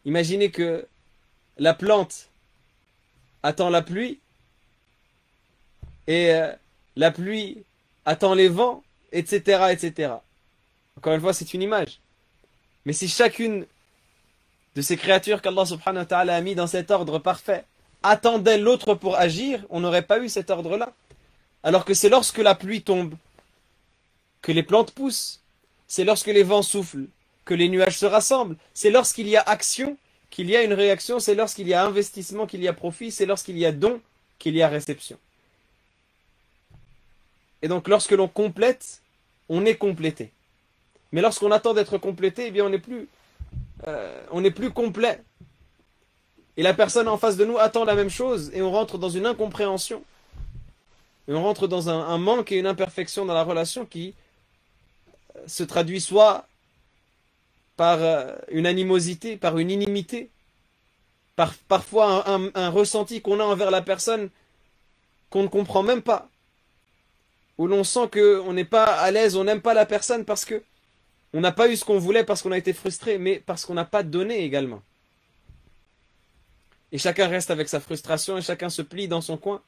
Imaginez que la plante attend la pluie et la pluie attend les vents, etc., etc. Encore une fois, c'est une image. Mais si chacune de ces créatures qu'Allah subhanahu wa ta'ala a mis dans cet ordre parfait attendait l'autre pour agir, on n'aurait pas eu cet ordre-là. Alors que c'est lorsque la pluie tombe que les plantes poussent. C'est lorsque les vents soufflent que les nuages se rassemblent. C'est lorsqu'il y a action qu'il y a une réaction. C'est lorsqu'il y a investissement qu'il y a profit. C'est lorsqu'il y a don qu'il y a réception. Et donc lorsque l'on complète, on est complété. Mais lorsqu'on attend d'être complété, eh bien on n'est plus complet. Et la personne en face de nous attend la même chose et on rentre dans une incompréhension. Et on rentre dans un manque et une imperfection dans la relation qui se traduit soit par une animosité, par une inimité, parfois un ressenti qu'on a envers la personne qu'on ne comprend même pas, où l'on sent qu'on n'est pas à l'aise, on n'aime pas la personne parce que on n'a pas eu ce qu'on voulait, parce qu'on a été frustré, mais parce qu'on n'a pas donné également. Et chacun reste avec sa frustration et chacun se plie dans son coin.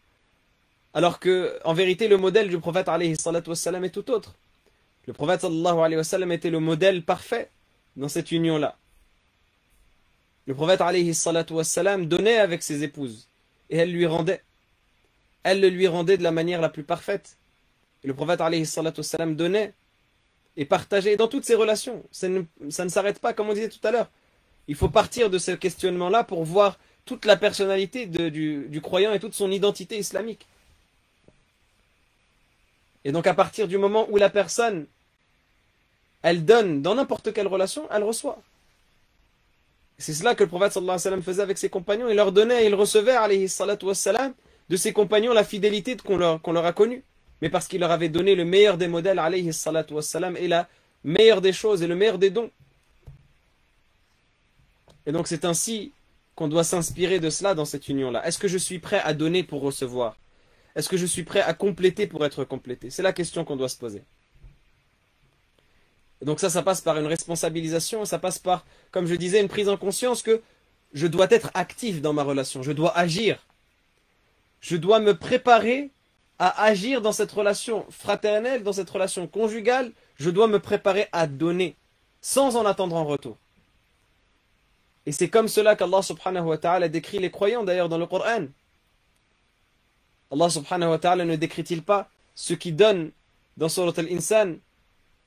Alors que, en vérité, le modèle du prophète alayhi salatu wassalam est tout autre. Le prophète sallallahu alayhi wa sallam était le modèle parfait dans cette union-là. Le prophète alayhi salatu wassalam donnait avec ses épouses et elles lui rendaient. Elle le lui rendait de la manière la plus parfaite. Et le prophète alayhi salatu wassalam donnait et partageait dans toutes ses relations. Ça ne s'arrête pas, comme on disait tout à l'heure. Il faut partir de ce questionnement-là pour voir toute la personnalité du croyant et toute son identité islamique. Et donc à partir du moment où la personne, elle donne dans n'importe quelle relation, elle reçoit. C'est cela que le prophète sallallahu alayhi wa sallam faisait avec ses compagnons. Il leur donnait et il recevait alayhi salatu wassalam de ses compagnons la fidélité qu'on leur a connue. Mais parce qu'il leur avait donné le meilleur des modèles alayhi salatu wassalam et la meilleure des choses et le meilleur des dons. Et donc c'est ainsi qu'on doit s'inspirer de cela dans cette union-là. Est-ce que je suis prêt à donner pour recevoir? Est-ce que je suis prêt à compléter pour être complété? C'est la question qu'on doit se poser. Et donc ça passe par une responsabilisation, ça passe par, comme je disais, une prise en conscience que je dois être actif dans ma relation, je dois agir. Je dois me préparer à agir dans cette relation fraternelle, dans cette relation conjugale, je dois me préparer à donner, sans en attendre en retour. Et c'est comme cela qu'Allah subhanahu wa ta'ala décrit les croyants d'ailleurs dans le Coran. Allah subhanahu wa ta'ala ne décrit-il pas ceux qui donnent dans Surat Al-Insan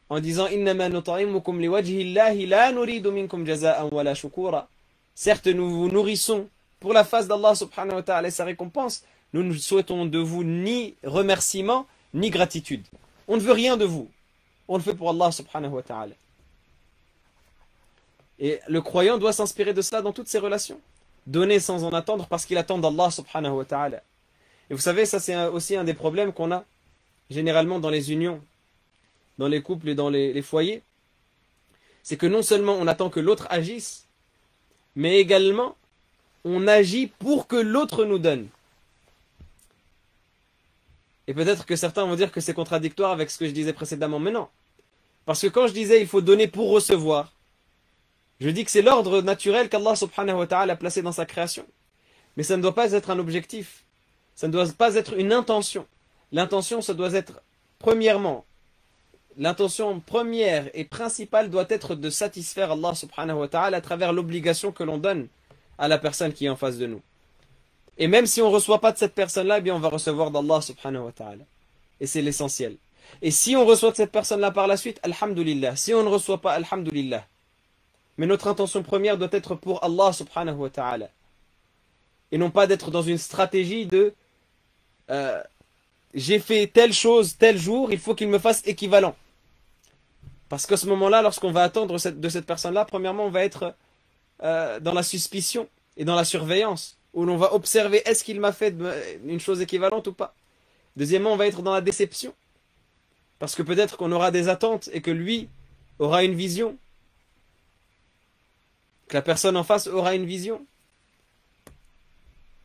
en disant Innama nut'imukum liwajhi Allahi la nuridu minkum jaza'an wala shukura. Certes, nous vous nourrissons pour la face d'Allah subhanahu wa ta'ala et sa récompense. Nous ne souhaitons de vous ni remerciement ni gratitude. On ne veut rien de vous. On le fait pour Allah subhanahu wa ta'ala. Et le croyant doit s'inspirer de cela dans toutes ses relations. Donner sans en attendre parce qu'il attend d'Allah subhanahu wa ta'ala. Et vous savez, ça c'est aussi un des problèmes qu'on a généralement dans les unions, dans les couples et dans les foyers. C'est que non seulement on attend que l'autre agisse, mais également on agit pour que l'autre nous donne. Et peut-être que certains vont dire que c'est contradictoire avec ce que je disais précédemment, mais non. Parce que quand je disais il faut donner pour recevoir, je dis que c'est l'ordre naturel qu'Allah subhanahu wa ta'ala a placé dans sa création. Mais ça ne doit pas être un objectif. Ça ne doit pas être une intention. L'intention, ça doit être, premièrement, l'intention première et principale doit être de satisfaire Allah subhanahu wa ta'ala à travers l'obligation que l'on donne à la personne qui est en face de nous. Et même si on ne reçoit pas de cette personne-là, eh bien on va recevoir d'Allah subhanahu wa ta'ala. Et c'est l'essentiel. Et si on reçoit de cette personne-là par la suite, alhamdulillah. Si on ne reçoit pas, alhamdulillah. Mais notre intention première doit être pour Allah subhanahu wa ta'ala. Et non pas d'être dans une stratégie de j'ai fait telle chose tel jour, il faut qu'il me fasse équivalent. Parce qu'à ce moment-là, lorsqu'on va attendre de cette personne-là, premièrement, on va être dans la suspicion et dans la surveillance, où l'on va observer est-ce qu'il m'a fait une chose équivalente ou pas. Deuxièmement, on va être dans la déception. Parce que peut-être qu'on aura des attentes et que lui aura une vision. Que la personne en face aura une vision.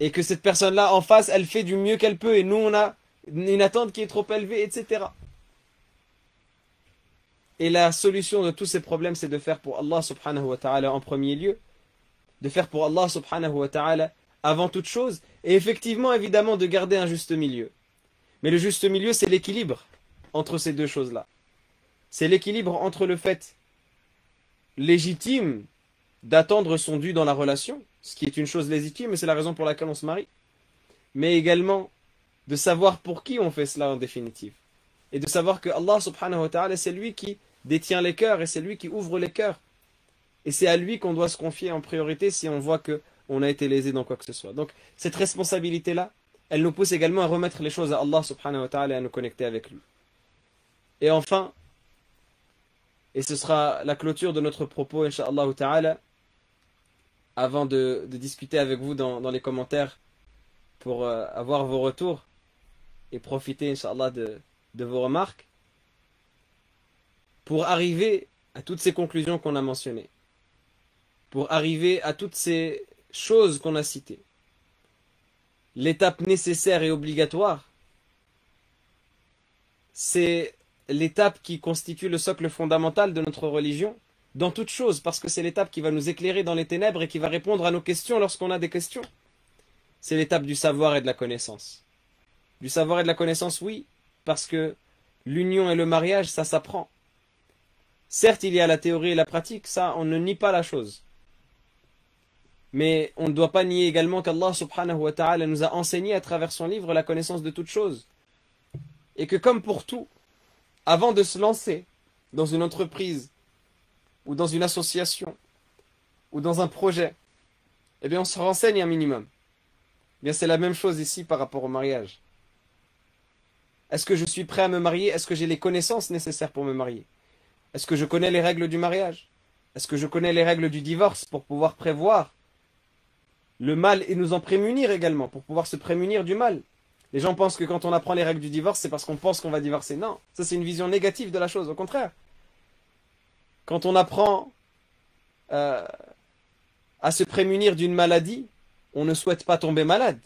Et que cette personne-là en face, elle fait du mieux qu'elle peut et nous, on a une attente qui est trop élevée, etc. Et la solution de tous ces problèmes, c'est de faire pour Allah subhanahu wa ta'ala en premier lieu. De faire pour Allah subhanahu wa ta'ala avant toute chose. Et effectivement, évidemment, de garder un juste milieu. Mais le juste milieu, c'est l'équilibre entre ces deux choses-là. C'est l'équilibre entre le fait légitime d'attendre son dû dans la relation, ce qui est une chose légitime et c'est la raison pour laquelle on se marie, mais également de savoir pour qui on fait cela en définitive. Et de savoir que Allah subhanahu wa ta'ala, c'est lui qui détient les cœurs et c'est lui qui ouvre les cœurs. Et c'est à lui qu'on doit se confier en priorité si on voit qu'on a été lésé dans quoi que ce soit. Donc cette responsabilité-là, elle nous pousse également à remettre les choses à Allah subhanahu wa ta'ala et à nous connecter avec lui. Et enfin, et ce sera la clôture de notre propos, incha'Allah ta'ala, avant de discuter avec vous dans les commentaires pour avoir vos retours et profiter, incha'Allah, de vos remarques, pour arriver à toutes ces conclusions qu'on a mentionnées, pour arriver à toutes ces choses qu'on a citées. L'étape nécessaire et obligatoire, c'est l'étape qui constitue le socle fondamental de notre religion, dans toute chose, parce que c'est l'étape qui va nous éclairer dans les ténèbres et qui va répondre à nos questions lorsqu'on a des questions. C'est l'étape du savoir et de la connaissance. Du savoir et de la connaissance, oui, parce que l'union et le mariage, ça s'apprend. Certes, il y a la théorie et la pratique, ça, on ne nie pas la chose. Mais on ne doit pas nier également qu'Allah subhanahu wa ta'ala nous a enseigné à travers son livre la connaissance de toutes choses. Et que comme pour tout, avant de se lancer dans une entreprise, ou dans une association, ou dans un projet, eh bien on se renseigne un minimum. Eh bien c'est la même chose ici par rapport au mariage. Est-ce que je suis prêt à me marier? Est-ce que j'ai les connaissances nécessaires pour me marier? Est-ce que je connais les règles du mariage? Est-ce que je connais les règles du divorce pour pouvoir prévoir le mal et nous en prémunir également, pour pouvoir se prémunir du mal? Les gens pensent que quand on apprend les règles du divorce, c'est parce qu'on pense qu'on va divorcer. Non, ça c'est une vision négative de la chose, au contraire. Quand on apprend à se prémunir d'une maladie, on ne souhaite pas tomber malade.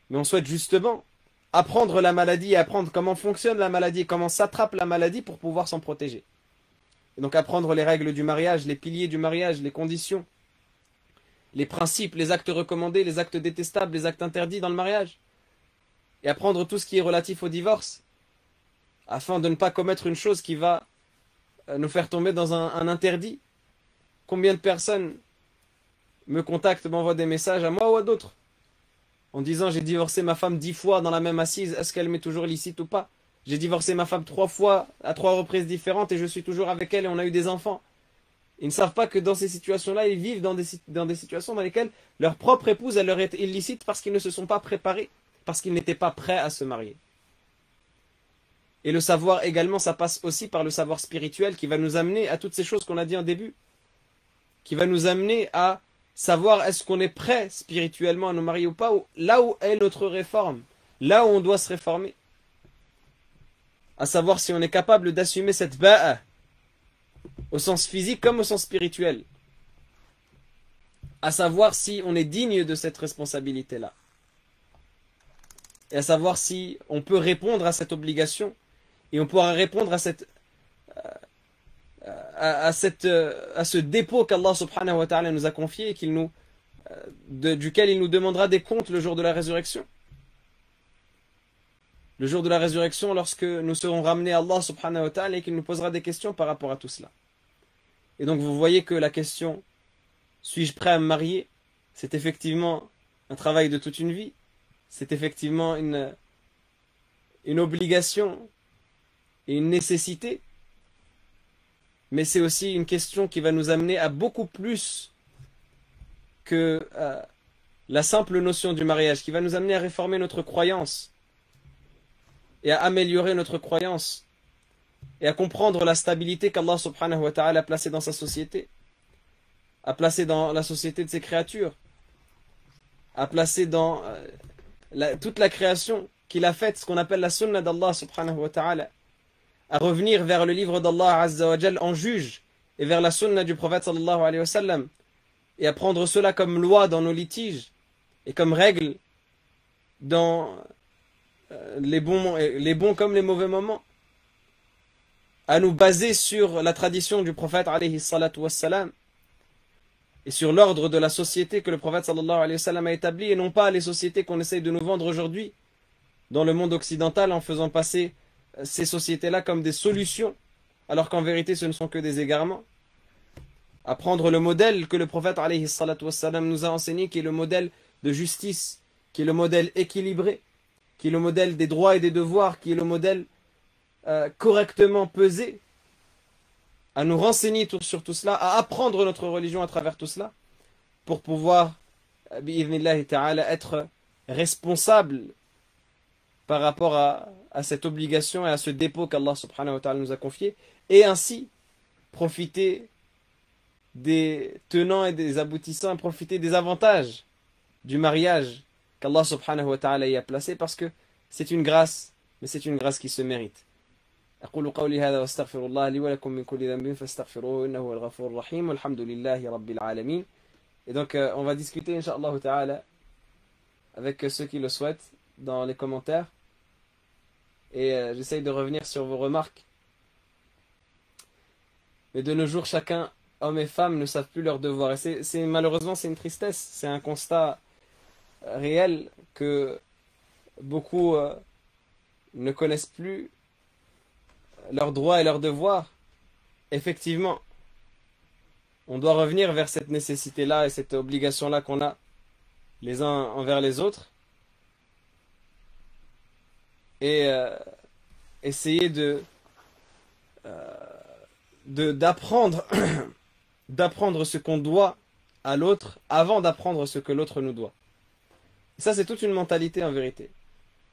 Mais on souhaite justement apprendre la maladie et apprendre comment fonctionne la maladie et comment s'attrape la maladie pour pouvoir s'en protéger. Et donc apprendre les règles du mariage, les piliers du mariage, les conditions, les principes, les actes recommandés, les actes détestables, les actes interdits dans le mariage. Et apprendre tout ce qui est relatif au divorce, afin de ne pas commettre une chose qui va nous faire tomber dans un interdit. Combien de personnes me contactent, m'envoient des messages à moi ou à d'autres, en disant j'ai divorcé ma femme 10 fois dans la même assise, est-ce qu'elle m'est toujours licite ou pas? J'ai divorcé ma femme 3 fois, à 3 reprises différentes et je suis toujours avec elle et on a eu des enfants. Ils ne savent pas que dans ces situations-là, ils vivent dans des situations dans lesquelles leur propre épouse, elle leur est illicite parce qu'ils ne se sont pas préparés, parce qu'ils n'étaient pas prêts à se marier. Et le savoir également, ça passe aussi par le savoir spirituel qui va nous amener à toutes ces choses qu'on a dit en début, qui va nous amener à savoir est-ce qu'on est prêt spirituellement à nous marier ou pas, là où est notre réforme, là où on doit se réformer. À savoir si on est capable d'assumer cette ba'a, au sens physique comme au sens spirituel. À savoir si on est digne de cette responsabilité-là. Et à savoir si on peut répondre à cette obligation et on pourra répondre à ce dépôt qu'Allah subhanahu wa ta'ala nous a confié et duquel il nous demandera des comptes le jour de la résurrection. Le jour de la résurrection, lorsque nous serons ramenés à Allah subhanahu wa ta'ala et qu'il nous posera des questions par rapport à tout cela. Et donc vous voyez que la question « Suis-je prêt à me marier ?» c'est effectivement un travail de toute une vie. C'est effectivement une obligation et une nécessité. Mais c'est aussi une question qui va nous amener à beaucoup plus que la simple notion du mariage, qui va nous amener à réformer notre croyance et à améliorer notre croyance et à comprendre la stabilité qu'Allah subhanahu wa ta'ala a placée dans sa société, a placée dans la société de ses créatures, a placée dans toute la création qu'il a faite, ce qu'on appelle la sunna d'Allah subhanahu wa ta'ala, à revenir vers le livre d'Allah azza wa jal en juge et vers la sunna du prophète sallallahu alayhi wa sallam et à prendre cela comme loi dans nos litiges et comme règle dans les bons comme les mauvais moments, à nous baser sur la tradition du prophète alayhi salatu wassalam et sur l'ordre de la société que le prophète sallallahu alayhi wa sallam a établi et non pas les sociétés qu'on essaye de nous vendre aujourd'hui dans le monde occidental en faisant passer ces sociétés-là comme des solutions alors qu'en vérité ce ne sont que des égarements. À prendre le modèle que le prophète alayhi salatu wassalam nous a enseigné, qui est le modèle de justice, qui est le modèle équilibré, qui est le modèle des droits et des devoirs, qui est le modèle correctement pesé, à nous renseigner sur tout cela, à apprendre notre religion à travers tout cela, pour pouvoir, bi'idhnillahi ta'ala, être responsable par rapport à cette obligation et à ce dépôt qu'Allah subhanahu wa ta'ala nous a confié, et ainsi profiter des tenants et des aboutissants, profiter des avantages du mariage qu'Allah subhanahu wa ta'ala y a placé, parce que c'est une grâce, mais c'est une grâce qui se mérite. أقول قولي هذا واستغفر الله لي ولكم من كل ذنب فاستغفروه إنه هو الغفور الرحيم والحمد لله رب العالمين. Et donc on va discuter incha'Allah ta'ala avec ceux qui le souhaitent dans les commentaires et j'essaye de revenir sur vos remarques. Mais de nos jours, chacun, hommes et femmes, ne savent plus leurs devoirs. Et malheureusement, c'est une tristesse, c'est un constat réel que beaucoup ne connaissent plus leurs droits et leurs devoirs. Effectivement, On doit revenir vers cette nécessité-là et cette obligation-là qu'on a les uns envers les autres et essayer d'apprendre d'apprendre ce qu'on doit à l'autre avant d'apprendre ce que l'autre nous doit. Et ça, c'est toute une mentalité en vérité.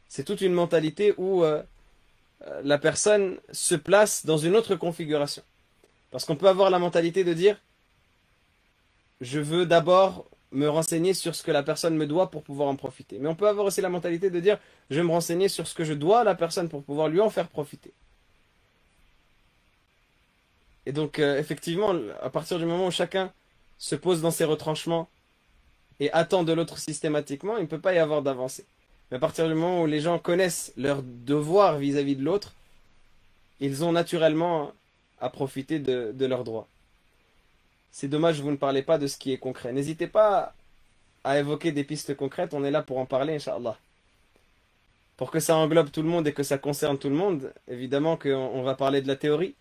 C'est toute une mentalité où la personne se place dans une autre configuration. Parce qu'on peut avoir la mentalité de dire je veux d'abord me renseigner sur ce que la personne me doit pour pouvoir en profiter. Mais on peut avoir aussi la mentalité de dire je vais me renseigner sur ce que je dois à la personne pour pouvoir lui en faire profiter. Et donc effectivement, à partir du moment où chacun se pose dans ses retranchements et attend de l'autre systématiquement, il ne peut pas y avoir d'avancée. Mais à partir du moment où les gens connaissent leur devoir vis-à-vis de l'autre, ils ont naturellement à profiter de leurs droits. C'est dommage que vous ne parlez pas de ce qui est concret. N'hésitez pas à évoquer des pistes concrètes, on est là pour en parler, Inch'Allah. Pour que ça englobe tout le monde et que ça concerne tout le monde, évidemment qu'on va parler de la théorie.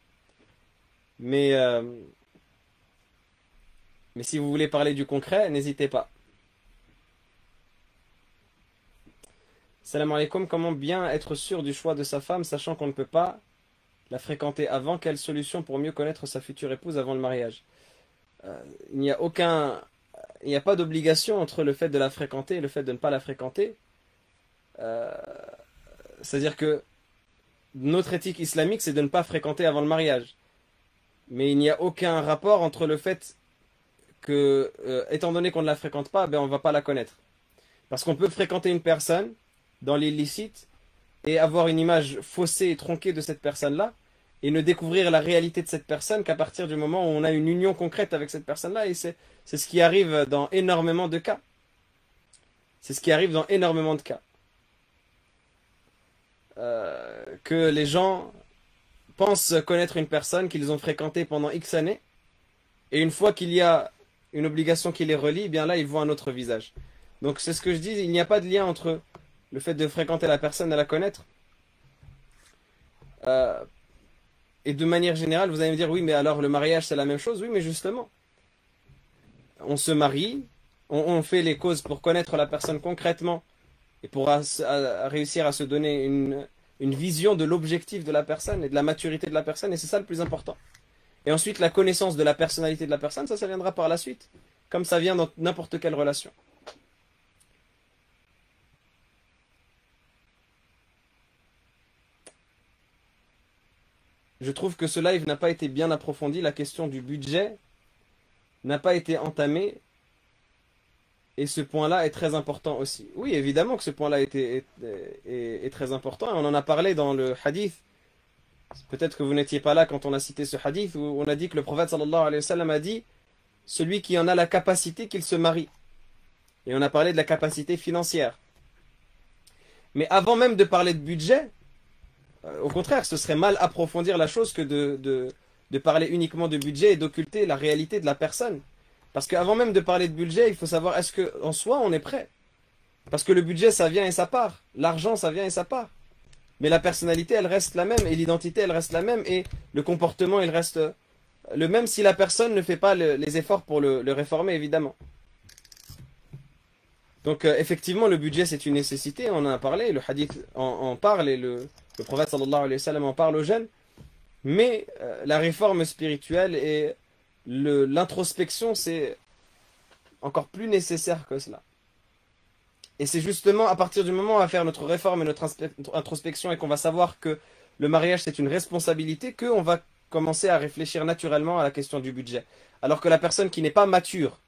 Mais si vous voulez parler du concret, n'hésitez pas. Salam alaikum, comment bien être sûr du choix de sa femme, sachant qu'on ne peut pas la fréquenter avant? Quelle solution pour mieux connaître sa future épouse avant le mariage? Il n'y a pas d'obligation entre le fait de la fréquenter et le fait de ne pas la fréquenter. C'est-à-dire que notre éthique islamique, c'est de ne pas fréquenter avant le mariage. Mais il n'y a aucun rapport entre le fait que, étant donné qu'on ne la fréquente pas, ben on ne va pas la connaître. Parce qu'on peut fréquenter une personne dans l'illicite et avoir une image faussée et tronquée de cette personne-là et ne découvrir la réalité de cette personne qu'à partir du moment où on a une union concrète avec cette personne-là. Et c'est ce qui arrive dans énormément de cas. C'est ce qui arrive dans énormément de cas. Que les gens pensent connaître une personne qu'ils ont fréquentée pendant X années et une fois qu'il y a une obligation qui les relie, eh bien là ils voient un autre visage. Donc c'est ce que je dis, il n'y a pas de lien entre le fait de fréquenter la personne et la connaître. Et de manière générale, vous allez me dire, oui, mais alors le mariage c'est la même chose. Oui, mais justement, on se marie, on fait les causes pour connaître la personne concrètement et pour réussir à se donner une vision de l'objectif de la personne et de la maturité de la personne, et c'est ça le plus important. Et ensuite, la connaissance de la personnalité de la personne, ça viendra par la suite, comme ça vient dans n'importe quelle relation. Je trouve que ce live n'a pas été bien approfondi, la question du budget n'a pas été entamée, et ce point-là est très important aussi. Oui, évidemment que ce point-là est très important, et on en a parlé dans le hadith. Peut-être que vous n'étiez pas là quand on a cité ce hadith, où on a dit que le prophète sallallahu alayhi wa sallam a dit « Celui qui en a la capacité, qu'il se marie ». Et on a parlé de la capacité financière. Mais avant même de parler de budget, au contraire, ce serait mal approfondir la chose que de parler uniquement de budget et d'occulter la réalité de la personne. Parce qu'avant même de parler de budget, il faut savoir est-ce qu'en soi on est prêt. Parce que le budget ça vient et ça part. L'argent ça vient et ça part. Mais la personnalité elle reste la même et l'identité elle reste la même et le comportement il reste le même si la personne ne fait pas les efforts pour le réformer évidemment. Donc effectivement le budget c'est une nécessité, on en a parlé, le hadith en parle et le prophète sallallahu alayhi wa sallam en parle aux jeunes. Mais la réforme spirituelle et l'introspection c'est encore plus nécessaire que cela. Et c'est justement à partir du moment où on va faire notre réforme et notre introspection et qu'on va savoir que le mariage c'est une responsabilité qu'on va commencer à réfléchir naturellement à la question du budget. Alors que la personne qui n'est pas mature,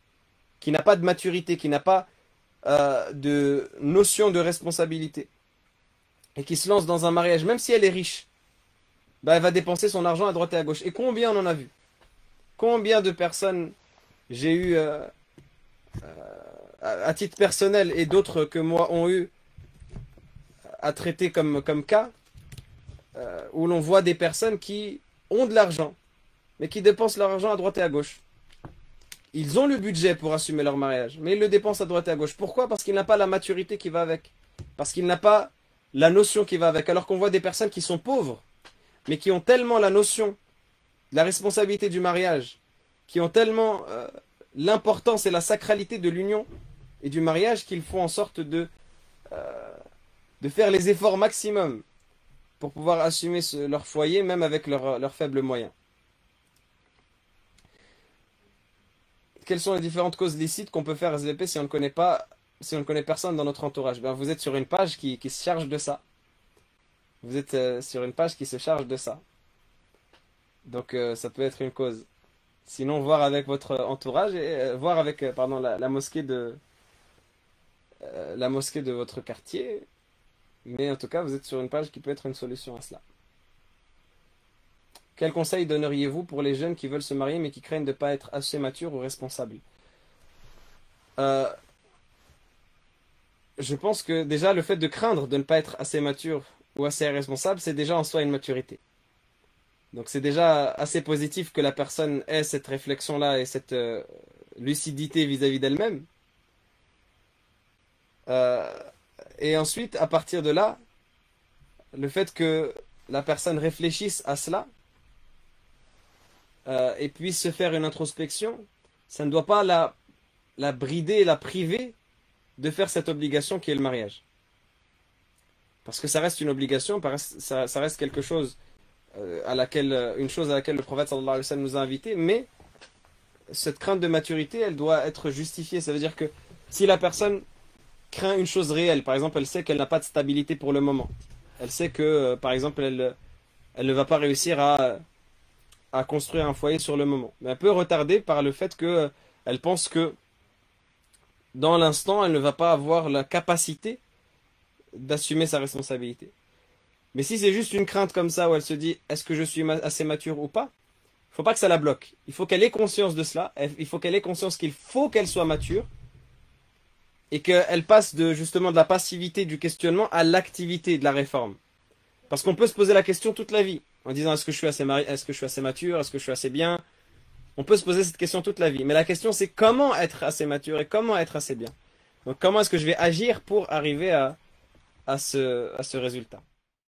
qui n'a pas de maturité, qui n'a pas de notion de responsabilité et qui se lance dans un mariage, même si elle est riche, bah, elle va dépenser son argent à droite et à gauche. Et combien on en a vu? Combien de personnes j'ai eu à titre personnel et d'autres que moi ont eu à traiter comme cas où l'on voit des personnes qui ont de l'argent mais qui dépensent leur argent à droite et à gauche. Ils ont le budget pour assumer leur mariage mais ils le dépensent à droite et à gauche. Pourquoi? Parce qu'il n'a pas la maturité qui va avec. Parce qu'il n'a pas la notion qui va avec. Alors qu'on voit des personnes qui sont pauvres mais qui ont tellement la notion de la responsabilité du mariage qui ont tellement l'importance et la sacralité de l'union et du mariage qu'ils font en sorte de faire les efforts maximum pour pouvoir assumer leur foyer, même avec leurs faibles moyens. Quelles sont les différentes causes licites qu'on peut faire SVP si on ne connaît pas, si on ne connaît personne dans notre entourage? Ben, vous êtes sur une page qui se charge de ça. Vous êtes sur une page qui se charge de ça. Donc ça peut être une cause. Sinon, voir avec votre entourage et voir avec pardon, la mosquée la mosquée de votre quartier. Mais en tout cas, vous êtes sur une page qui peut être une solution à cela. Quel conseil donneriez-vous pour les jeunes qui veulent se marier mais qui craignent de ne pas être assez matures ou responsables? Je pense que déjà le fait de craindre de ne pas être assez mature ou assez responsable, c'est déjà en soi une maturité. Donc c'est déjà assez positif que la personne ait cette réflexion-là et cette lucidité vis-à-vis d'elle-même. Et ensuite, à partir de là, le fait que la personne réfléchisse à cela et puisse se faire une introspection, ça ne doit pas la brider, la priver de faire cette obligation qui est le mariage. Parce que ça reste une obligation, ça reste quelque chose une chose à laquelle le prophète sallallahu alayhi wa sallam nous a invités, mais cette crainte de maturité, elle doit être justifiée. Ça veut dire que si la personne craint une chose réelle, par exemple, elle sait qu'elle n'a pas de stabilité pour le moment, elle sait que, par exemple, elle ne va pas réussir à construire un foyer sur le moment, mais elle peut retarder par le fait que elle pense que dans l'instant, elle ne va pas avoir la capacité d'assumer sa responsabilité. Mais si c'est juste une crainte comme ça où elle se dit est-ce que je suis assez mature ou pas, il ne faut pas que ça la bloque. Il faut qu'elle ait conscience de cela, il faut qu'elle ait conscience qu'il faut qu'elle soit mature et qu'elle passe justement de la passivité du questionnement à l'activité de la réforme. Parce qu'on peut se poser la question toute la vie en disant est-ce que je suis assez est-ce que je suis assez mature, est-ce que je suis assez bien. On peut se poser cette question toute la vie. Mais la question c'est comment être assez mature et comment être assez bien. Donc comment est-ce que je vais agir pour arriver à ce résultat.